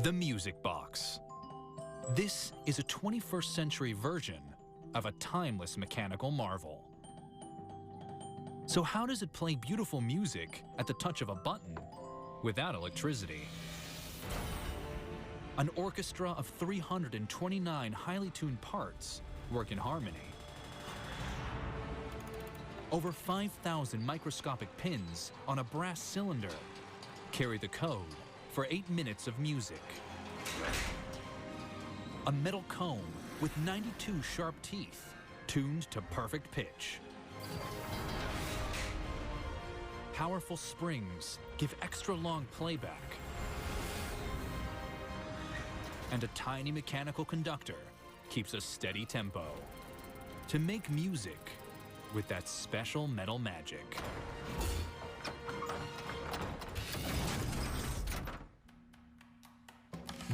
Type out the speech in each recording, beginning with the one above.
The music box. This is a 21st century version of a timeless mechanical marvel. So how does it play beautiful music at the touch of a button without electricity? An orchestra of 329 highly tuned parts work in harmony. Over 5,000 microscopic pins on a brass cylinder carry the code for 8 minutes of music. A metal comb with 92 sharp teeth tuned to perfect pitch. Powerful springs give extra long playback. And a tiny mechanical conductor keeps a steady tempo to make music with that special metal magic.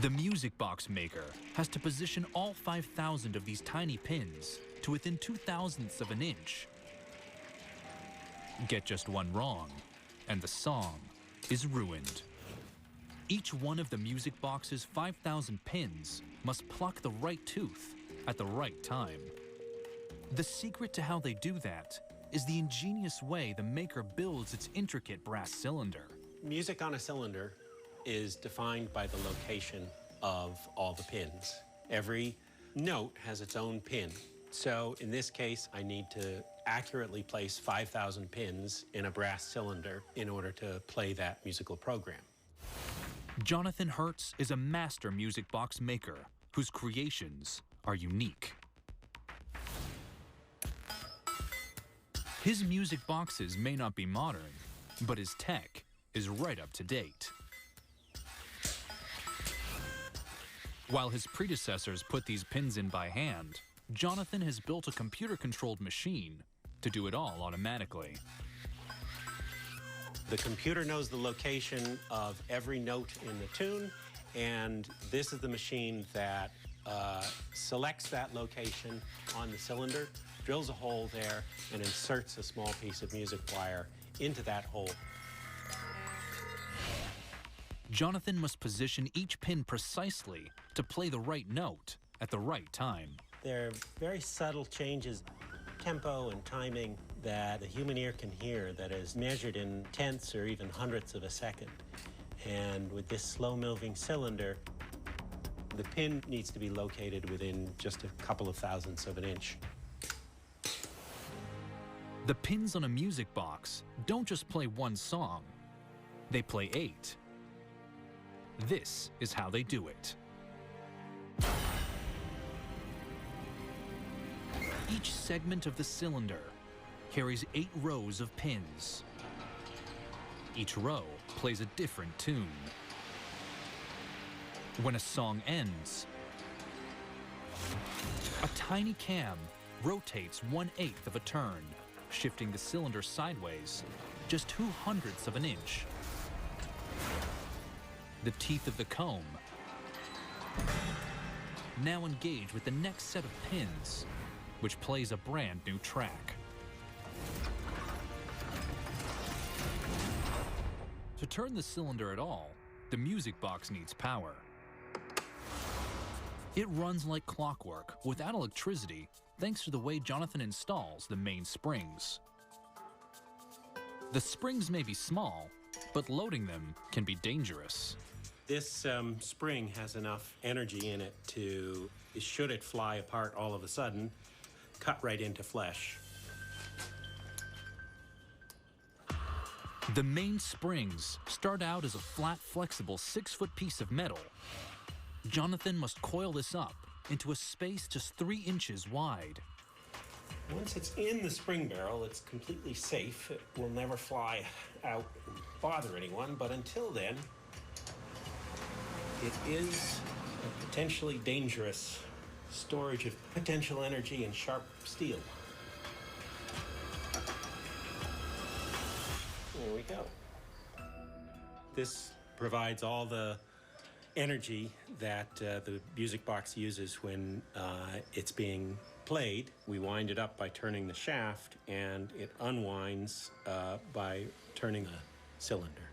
The music box maker has to position all 5,000 of these tiny pins to within 2/1000ths of an inch. Get just one wrong, and the song is ruined. Each one of the music box's 5,000 pins must pluck the right tooth at the right time. The secret to how they do that is the ingenious way the maker builds its intricate brass cylinder. Music on a cylinder is defined by the location of all the pins. Every note has its own pin. So in this case, I need to accurately place 5,000 pins in a brass cylinder in order to play that musical program. Jonathan Hertz is a master music box maker whose creations are unique. His music boxes may not be modern, but his tech is right up to date. While his predecessors put these pins in by hand, Jonathan has built a computer-controlled machine to do it all automatically. The computer knows the location of every note in the tune, and this is the machine that selects that location on the cylinder, drills a hole there, and inserts a small piece of music wire into that hole. Jonathan must position each pin precisely to play the right note at the right time. There are very subtle changes, tempo and timing, that the human ear can hear that is measured in tenths or even hundredths of a second. And with this slow-moving cylinder, the pin needs to be located within just a couple of thousandths of an inch. The pins on a music box don't just play one song, they play 8. This is how they do it. Each segment of the cylinder carries 8 rows of pins. Each row plays a different tune. When a song ends, a tiny cam rotates 1/8 of a turn, shifting the cylinder sideways just 2/100ths of an inch. The teeth of the comb now engage with the next set of pins, which plays a brand new track. To turn the cylinder at all, the music box needs power. It runs like clockwork without electricity thanks to the way Jonathan installs the main springs. The springs may be small, but loading them can be dangerous. This spring has enough energy in it to, should it fly apart all of a sudden, cut right into flesh. The main springs start out as a flat, flexible 6-foot piece of metal. Jonathan must coil this up into a space just 3 inches wide. Once it's in the spring barrel, it's completely safe. It will never fly out and bother anyone, but until then, it is a potentially dangerous storage of potential energy and sharp steel. There we go. This provides all the energy that the music box uses when it's being played. We wind it up by turning the shaft, and it unwinds by turning the cylinder.